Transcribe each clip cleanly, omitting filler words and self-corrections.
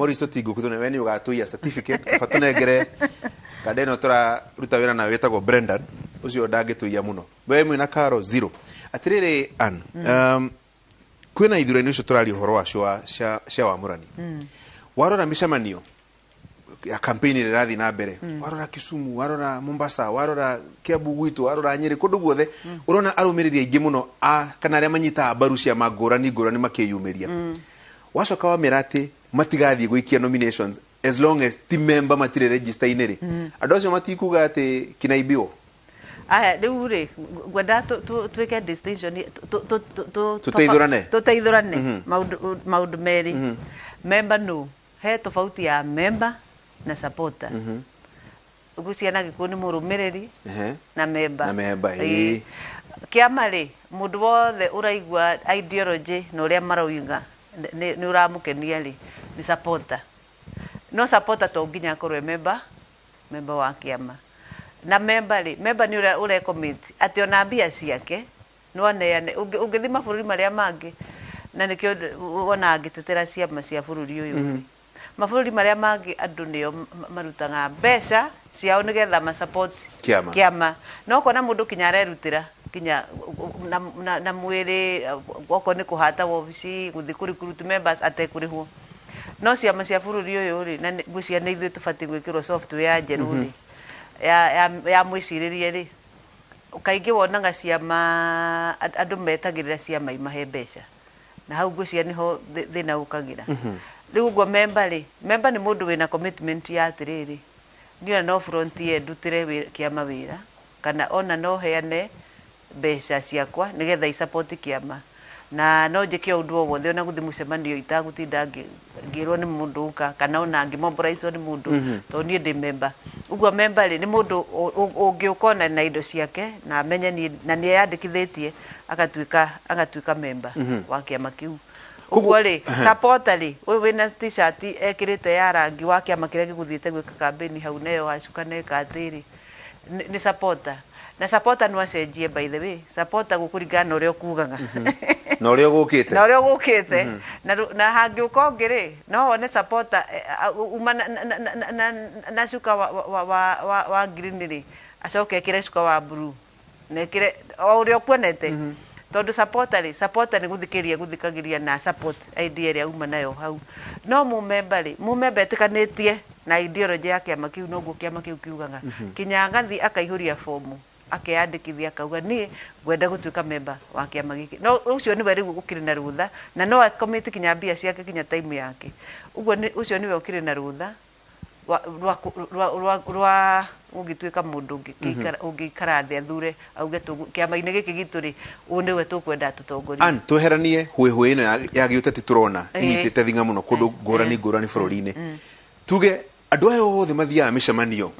Moristo tigo kutune weni ugatu ya certificate fatunegere kadeno tora ruta wira na wetagwo Brendan ucio ndangĩtũ ya muno we mwina karo 0 atiriri an kwina ithurani ucio turari horo wa cia wamũrani warora micemanio ya campaign irathi na mbere warora Kisumu warora Mombasa warora Kiambu gwitu warora Nyeri kundu guothe urona arumiriria ingi muno kana aria manyita mbaru cia ngũrani makiyumiria wacoka wa mirati matigathie gwikia nominations as long as team member matire register inere andu acio matikuga ati kinaibio aya riu ri gwenda twike distinction tuteithurane maundu meri member no he tofauti ya member na supporter guciana gikuni murumiriri na member kiama ri mundu wothe uraigua ideology no ria marauga ni uramukenia ri ni supporter no supporter to nginya korwe member wa kiama na member ni ure commit ati ona mbia ciake no aneane ungithima bururi maria mangi na nikio wona agitetera ciama cia bururi uyu mabũrũri maria mangi andu nio marutaga mbeca ciao nigetha ma support kiama no kona mundu kinya arerutira kinya na mwiri goko ni kuhata wabici guthi recruit members atekurihwo no ciama cia bururi uyu ri na gucia ni ithu tubati gwikirwo software ya njeruri ya mwiciririe ri ukaingi wonaga ciama andu metagirira ciama imahe mbeca na hau gucia niho thina ukagira riu go member ni mundu wina commitment ya atiriri ni no frontier ndutire kiama wira kana ona no heane mbeca ciakwa nigetha I support kiama na no njike undu o wothe ona guthi mucemanio itagutinda ngirwo ni mundu uka kana ona ngimobilize ni mundu to ni ndi member uguo member ni mundu ungiukona na indo ciake na amenye na ni yandikithitie agatuika member wa kiama kiu uguo ri supporter ri wina t-shirt ekirite ya rangi wa kiama kiria giguthiite gwika campaign hau neyo acukane katiri ni supporter na supporter no acenjie by the way supporter gukuringana uria kugaga na uria gukite na hangi ukongire no one supporter uma na suka wa green ri acoke kire suka wa blue nekire uria kuonete tondu supporter ni guthikagiria na support idea ria uma nayo hau no mu member tikanitie na ideology ya kiama kiu no guo kiama kiu kiugaga kinya ngathi akaihuria fomu akeyandikithia akauga ni gwenda gutuika member wa kiama giki no ucio ni weri gukiri na rutha na no committee kinya mbia ciake kinya time yake uguo ni ucio ni we ukiri na rutha rwa ugituika mundu ungikara thi athure auge kiama-ini giki gitu ri une we tukwenda tutongoria an tuheranie hwe ino ya giuteti turona inyitite thinga muno kundu ngurani bururi-ini tuge andu ayo othe mathiaga micemanio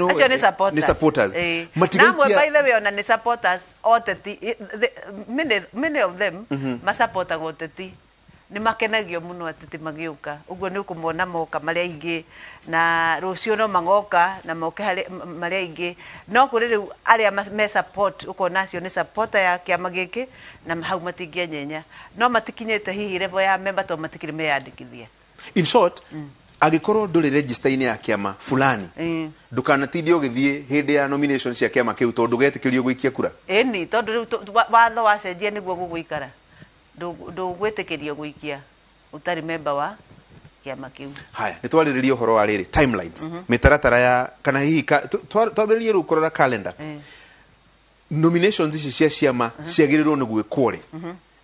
acio ni supporters matigaikia by the way ona ni supporters oteti many of them ma support oteti ni makenagio muno atete magiuka uguo ni ukumona moka maria ingi na rucio no mangoka na moke maria ingi no kuri riu aria me support uko nacio ni supporter ya kiama giki na hau matingia nyenya no matikinyete hihi level ya member to matikire meyandikithia in short agikorwo nduri register ine ya kiama fulani ndukanatithio githie hindi ya nomination cia kiama kiu tondu getikirio gwikia kura ni tondu watho wacenjia niguo guguikara ndugwitikirio gwikia utari member wa kiama kiu haya ni twariririe horo wa riri timelines mitaratara ya kana hihi twambiririe ru kurora calendar nominations ici cia ciama ciagirirwo ni gwikwo ri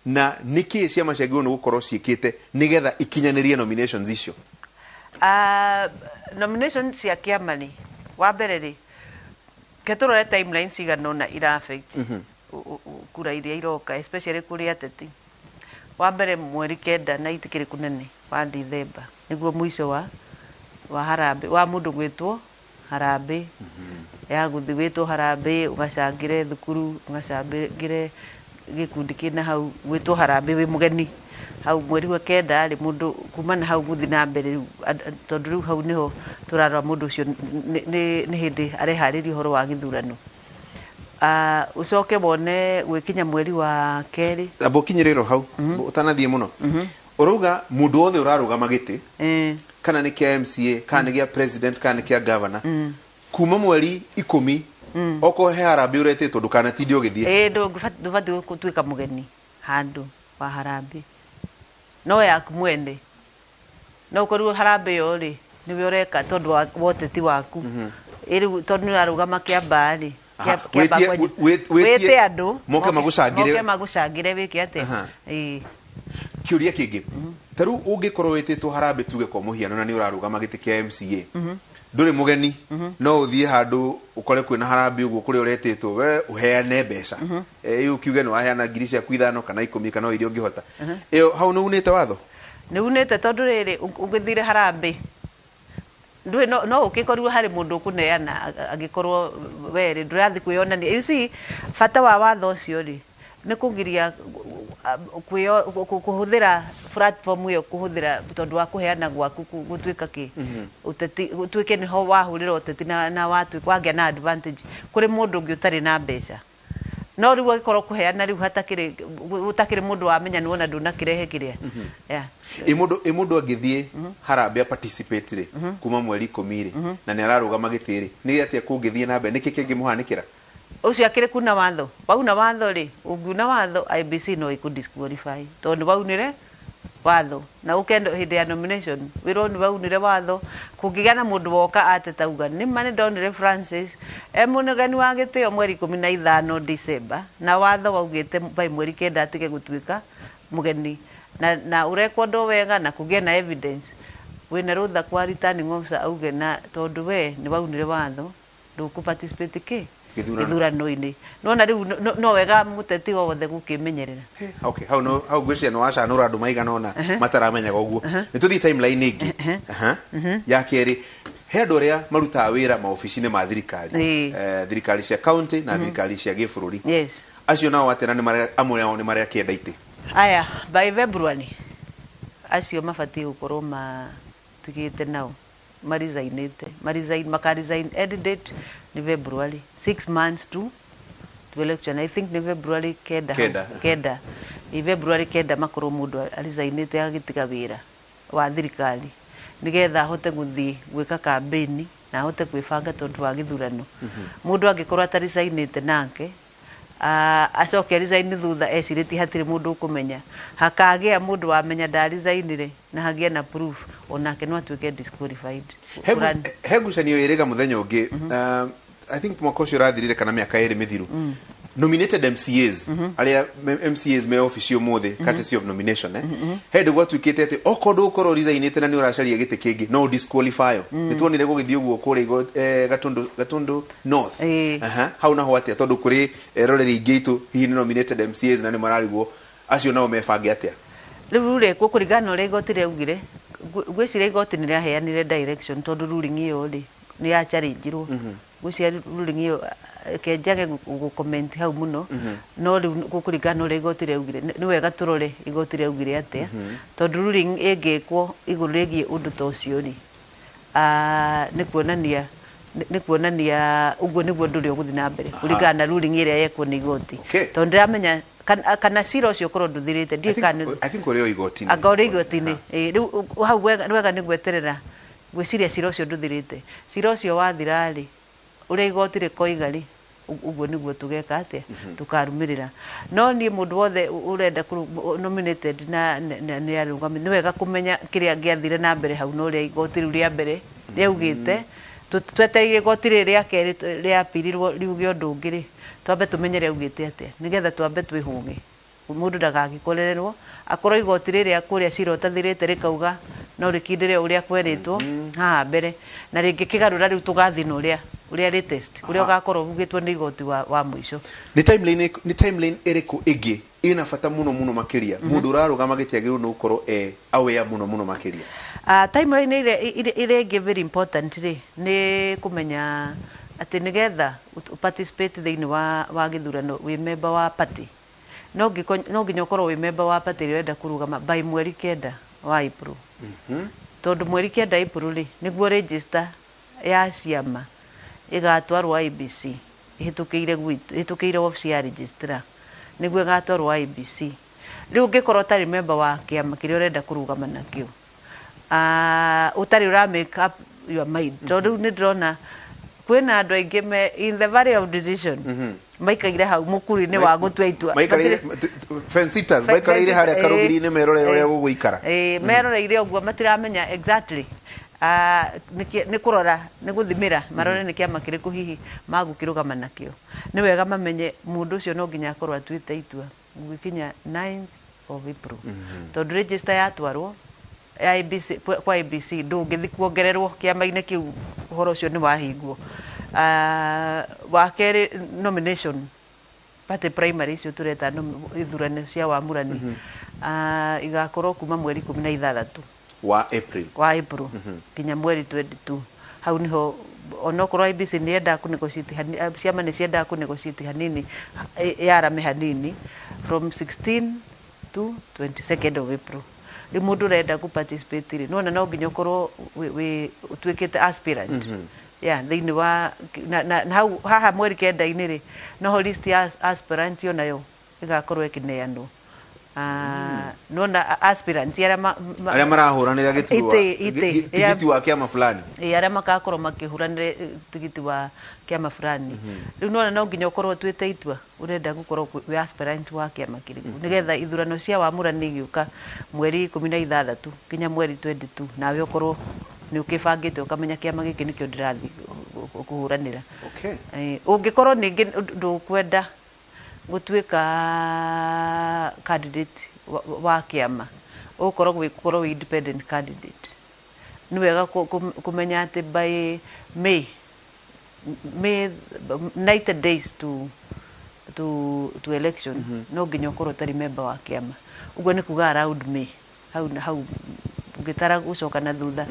na niki ciama ciagirirwo ni gukorwo ciikite nigetha ikinyanirie nominations icio nomination cia kiama ni wa mbere ri keturore timelines iganona ira affect kura iria iroka especially kuri ateti wa mbere mweri kenda na itikiri kunene wa December niguo mwisho wa harambe wa mundu gwitwo harambe ya guthi gwitwo harambe ugacangire thukuru ugacangire gikundi kina hau gwitwo harambe wi mugeni hau mweri wa kenda ri mundu kumana hau guthi na mbere tondu riu hau niho turarwa mundu ucio ni hindi areharirio horo wa githurano ucoke bone gwikinya mweri wa keri abo kinyiriro hau utanathie muno Uruga mundu othe urarugama giti kana ni kia MCA kana ni kia president kana ni kia governor kuma mweri 10 oko he harambe uretitwo ndukanatinde ugithie ndubati gutwika mugeni handu wa harambe no yaku mwende no koru harambe yori niwe ureka tondu wa woteti waku iri tondu arugama kia bari wete andu moke magucangire wiki ate kiuria kingi taru ungikorwo wetitwo harambe tuge kwa muhiano na ni urarugama giti kia MCA nduri mugeni no uthie handu ukore kwina harambe uguo kuri uretitwo we uheane mbeca iyo kiuge no aheana ngiri cia kwithano kana 10 kana irio ngihota iyo hau no unite watho ni unite tondu riri ungithire harambe ndwe no ukikorwo hari mundu kuneana agikorwo weri ndurathi kwiyonania you see fata wa watho ucio ri ni kugiria kuhuthira platform iyo kuhuthira tondu wa kuheana gwaku gutwika ki uteti utwike ni ho wahurira uteti na watu kwagya na advantage kuri mundu ungi utari na mbeca no riu agikorwo kuheana riu hatakiri utakiri mundu wamenya ni wona nduna kirehe kiria yeah imundu angithie harambe participate ri kuma mweri 10 ri na ni ararugama gitiri ni atia kungithie na mbe niki kingi muhanikira ucio akire kuna watho bau na watho ri ungiuna watho IBC no ikudisqualify tondu baunire watho na ukendo hindi ya nomination wiro ni baunire watho kungigana mundu woka atetauga ni mane donire Francis munugani wa gitio mweri 15 December na watho waugite bai mweri 9 atige gutwika mugeni na urekwo ndo wega na kugia na evidence wina rutha kwa returning officer auge na tondu we ni baunire watho nduku participate ki githurano-ini nona riu no wega muteti wothe gukimenyerera okay how gwĩcia no acanũra andũ maigana ona mataramenyaga ũguo nĩ tũthiĩ timeline ĩngĩ ya kerĩ he andũ arĩa marutaga wĩra maobici-inĩ ma thirikari thirikari cia county na thirikari cia gĩbũrũri acio nao atena amwe ao nĩ marĩa kĩenda itĩ aya by February acio mabatie gũkorwo matigĩte nao makaresign end date ni February 6 months to election I think ni February kenda i February kenda makoro mundu aresignite agitiga wira wa thirikari nigetha hote guthii gwika campaign na hote kwibanga tondu wa githurano mundu angikorwo ataresignite nake acoke resign thutha eciriti hatiri mundu ukumenya hakagia mundu wamenya da resignire na hagia na proof onake no atuike disqualified hegucanio iriga muthenya ungi I think mwaka ucio rathirire kana miaka iri mithiru nominated MCAs aria MCAs me office umuthi courtesy of nomination head gwatwikite ati okondo ukoro resignite na ni uracaria gite kingi no disqualify ni tuonire gugithie uguo kuri gatundu north hau naho atia tondu kuri roreri ingeitu hihi ni nominated MCAs na ni mararigwo acio nao mefange atia riu ri kukurigana uri igotire ugire gwicire igoti ni riaheanire direction tondu ruling iyo ri ni ya challenge gwicire ruling iyo kenjage gucomment hau muno no riu kukurigana uri igotire ugire ni wega turore igotire ugire atia tondu ruling igikwo iguru rigie undu ta ucio ri ni kuonania uguo niguo nduri uguthi na mbere kurigana ruling iria yekwo ni igoti tondu ramenya kana sira ucio korwo nduthirite ndikanu I think uri igoti-ini agore igoti-ini riu hau wega ni gweterera gwiciria sira ucio nduthirite sira ucio wathira ri uri igoti rikoiga ri uguo niguo tugeka atia tukarumirira no ni mundu wothe urenda nominated na ni arugami ni wega kumenya kiria ngiathire na mbere hau no ria igoti riu ria mbere riaugite twetereire igoti ria keri ria pirirwo riuge undu ngiri twambe tumenye riaugite atia nigetha twambe twihuge mundu ndagagikorererwo akorwo igoti riria kuria cira utathirite rikauga no rikindire uria kweritwo haha mbere na ringi kigarura riu tugathina uria latest uria ugakorwo ugitwo ni igoti wa mwisho ni timeline iriku igi ina fata muno makiria mundu urarugama gitiagiru no ukorwo aware muno makiria timeline ire igi very important ri ni kumenya ati nigetha participate thiini wa githurano wi member wa party no nginya ukorwo wi member wa party urenda kurugama by mweri 9 wa April tondu mweri 9 April ri niguo register ya ciama igatwarwo IBC ihitukiire office ya registrar niguo igatwarwo IBC riu ngikorwo utari member wa kiama kiria urenda kurugama nakio utari ura make up your mind tondu ni ndrona kwina andu aingi me in the valley of decision maikaire hau mukuri-ini wa gutua itua maikaire fence sitters maikaire haria karugiri-ini meroreire uria guguikara meroreire uguo matiramenya exactly ni kurora ni guthimira marore ni kiama kiriku hihi magukirugama nakio ni wega mamenye mundu ucio no nginya akorwo atuite itua gukinya 9th of April tondu register yatwarwo IBC kwa IBC ndungithi kuongererwo kiama-ini kiu uhoro ucio ni wahingwo wa keri nomination party primary icio tureta ithurano cia wamurani igakorwo kuma mweri 16 wa April kinya mweri 22 hau niho onokorwo IBC ni enda kunegotiate ciama ni cienda kunegotiate hanini yarame hanini from 16 to 22nd of April ri mundu renda ku participate ri nona no nginya ukorwo we utwikite aspirant thiini wa na haha mweri kenda-ini ri noho list ya aspirant yo nayo igakorwo ikineanwo nona aspirant aria marahuranira tigiti wa kiama fulani aria makakorwo makihuranira tigiti wa kiama fulani riu nona no nginya ukorwo twite itua urenda gukorwo we aspirant wa kiama kiriku nigetha ithurano cia wamurani igiuka mweri 16 kinya mweri 22 nawe ukorwo ni ukibangite ukamenya kiama giki nikio ndirathi kuhuranira ungikorwo ningi ndukwenda gutuika candidate wa kiama ukorwo independent candidate ni wega kumenya ati by May 90 days to election no nginya ukorwo tari member wa kiama uguo ni kuga around May hau ungitara gucoka na thutha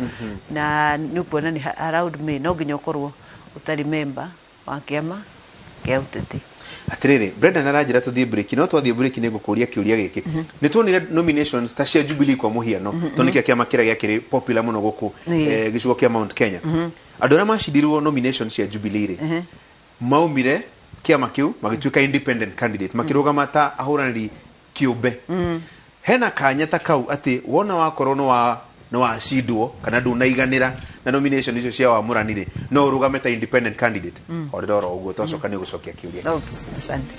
na ni kuona ni around May no nginya ukorwo utari member wa kiama kia uteti atiriri Brendan arajira tuthie break no twathie break ni gukuria kiuria giki ni tuonire nominations ta cia Jubilee kwa muhiano tonikia kiama kiria giakiri popular muno guku gicigo kia Mount Kenya andu aria macindirwo nominations cia Jubilee ri maumire kiama kiu magituika independent candidate makirugama ta ahuraniri kiumbe hena kanya ta kau ati wona wakorwo no wacindwo kana ndunaiganira na nomination icio cia wamurani ri no urugame ta independent candidate orero uguo tocoka ni gucokia kiuria asante